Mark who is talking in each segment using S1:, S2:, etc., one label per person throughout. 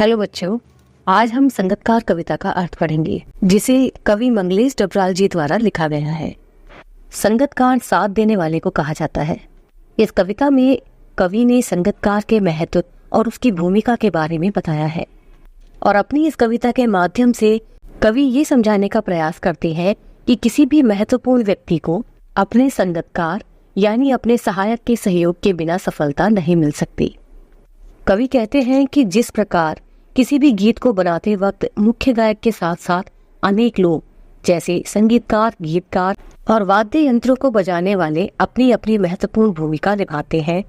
S1: Hello बच्चों, आज हम संगतकार कविता का अर्थ पढ़ेंगे जिसे कवि मंगलेश डबराल जी द्वारा लिखा गया है। संगतकार साथ देने वाले को कहा जाता है। इस कविता में कवि ने संगतकार के महत्व और उसकी भूमिका के बारे में बताया है और अपनी इस कविता के माध्यम से कवि ये समझाने का प्रयास करते हैं कि किसी भी महत्वपूर्ण व्यक्ति को अपने संगतकार यानी अपने सहायक के सहयोग के बिना सफलता नहीं मिल सकती। कवि कहते हैं कि जिस प्रकार किसी भी गीत को बनाते वक्त मुख्य गायक के साथ साथ अनेक लोग जैसे संगीतकार, गीतकार और वाद्य यंत्रों को बजाने वाले अपनी अपनी महत्वपूर्ण भूमिका निभाते हैं,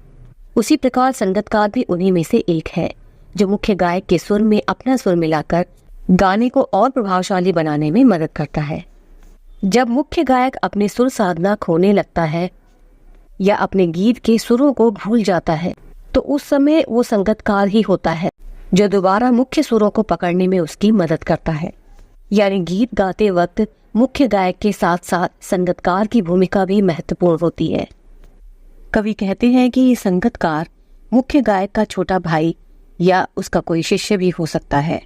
S1: उसी प्रकार संगतकार भी उन्हीं में से एक है जो मुख्य गायक के सुर में अपना सुर मिलाकर गाने को और प्रभावशाली बनाने में मदद करता है। जब मुख्य गायक अपनी सुर साधना खोने लगता है या अपने गीत के सुरों को भूल जाता है तो उस समय वो संगतकार ही होता है जो दोबारा मुख्य सुरों को पकड़ने में उसकी मदद करता है। यानी गीत गाते वक्त मुख्य गायक के साथ साथ संगतकार की भूमिका भी महत्वपूर्ण होती है। कवि कहते हैं कि ये संगतकार मुख्य गायक का छोटा भाई या उसका कोई शिष्य भी हो सकता है।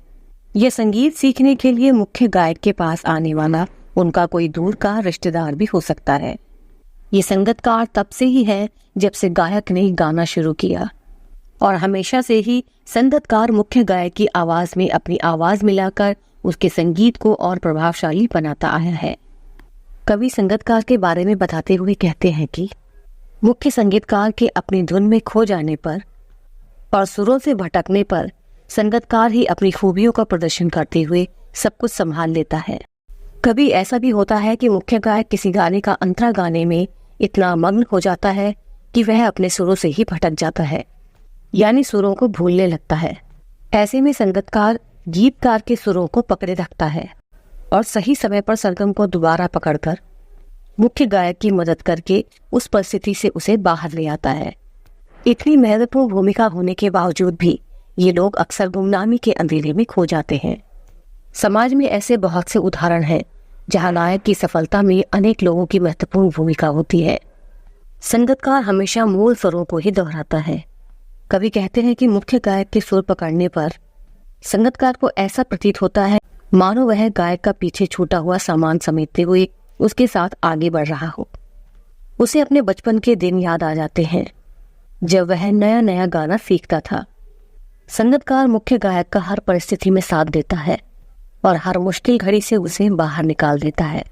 S1: यह संगीत सीखने के लिए मुख्य गायक के पास आने वाला उनका कोई दूर का रिश्तेदार भी हो सकता है। ये संगतकार तब से ही है जब से गायक ने गाना शुरू किया और हमेशा से ही संगतकार मुख्य गायक की आवाज में अपनी आवाज मिलाकर उसके संगीत को और प्रभावशाली बनाता आया है। कवि संगतकार के बारे में बताते हुए कहते हैं कि मुख्य संगीतकार के अपनी धुन में खो जाने पर और सुरों से भटकने पर संगतकार ही अपनी खूबियों का प्रदर्शन करते हुए सब कुछ संभाल लेता है। कभी ऐसा भी होता है कि मुख्य गायक किसी गाने का अंतरा गाने में इतना मग्न हो जाता है कि वह अपने सुरों से ही भटक जाता है, यानी सुरों को भूलने लगता है। ऐसे में संगतकार गीतकार के सुरों को पकड़े रखता है और सही समय पर सरगम को दोबारा पकड़कर मुख्य गायक की मदद करके उस परिस्थिति से उसे बाहर ले आता है। इतनी महत्वपूर्ण भूमिका होने के बावजूद भी ये लोग अक्सर गुमनामी के अंधेरे में खो जाते हैं। समाज में ऐसे बहुत से उदाहरण हैं जहां नायक की सफलता में अनेक लोगों की महत्वपूर्ण भूमिका होती है। संगतकार हमेशा मूल स्वरों को ही दोहराता है। कवि कहते हैं कि मुख्य गायक के सुर पकड़ने पर संगतकार को ऐसा प्रतीत होता है मानो वह गायक का पीछे छूटा हुआ सामान समेटते हुए उसके साथ आगे बढ़ रहा हो। उसे अपने बचपन के दिन याद आ जाते हैं जब वह नया नया गाना सीखता था। संगतकार मुख्य गायक का हर परिस्थिति में साथ देता है और हर मुश्किल घड़ी से उसे बाहर निकाल देता है।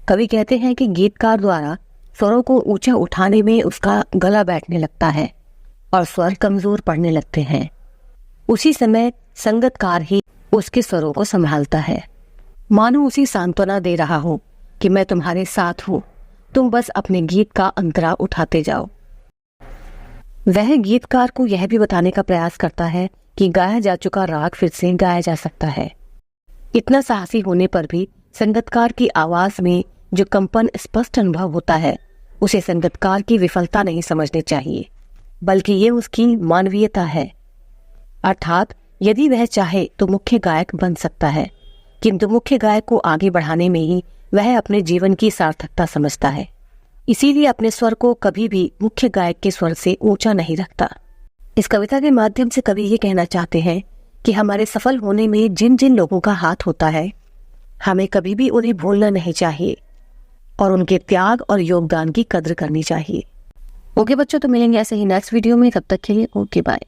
S1: कवि कहते हैं कि गीतकार द्वारा स्वरों को ऊंचा उठाने में उसका गला बैठने लगता है और स्वर कमजोर पड़ने लगते हैं। उसी समय संगतकार ही उसके स्वरों को संभालता है, मानो उसी सांत्वना दे रहा हो कि मैं तुम्हारे साथ हूँ, तुम बस अपने गीत का अंतरा उठाते जाओ। वह गीतकार को यह भी बताने का प्रयास करता है कि गाया जा चुका राग फिर से गाया जा सकता है। इतना साहसी होने पर भी संगतकार की आवाज में जो कंपन स्पष्ट अनुभव होता है उसे संगतकार की विफलता नहीं समझनी चाहिए, बल्कि ये उसकी मानवीयता है। अर्थात यदि वह चाहे तो मुख्य गायक बन सकता है, किंतु मुख्य गायक को आगे बढ़ाने में ही वह अपने जीवन की सार्थकता समझता है। इसीलिए अपने स्वर को कभी भी मुख्य गायक के स्वर से ऊंचा नहीं रखता। इस कविता के माध्यम से कवि ये कहना चाहते हैं कि हमारे सफल होने में जिन जिन लोगों का हाथ होता है हमें कभी भी उन्हें भूलना नहीं चाहिए और उनके त्याग और योगदान की कद्र करनी चाहिए। ओके बच्चों, तो मिलेंगे ऐसे ही नेक्स्ट वीडियो में। तब तक के लिए ओके बाय।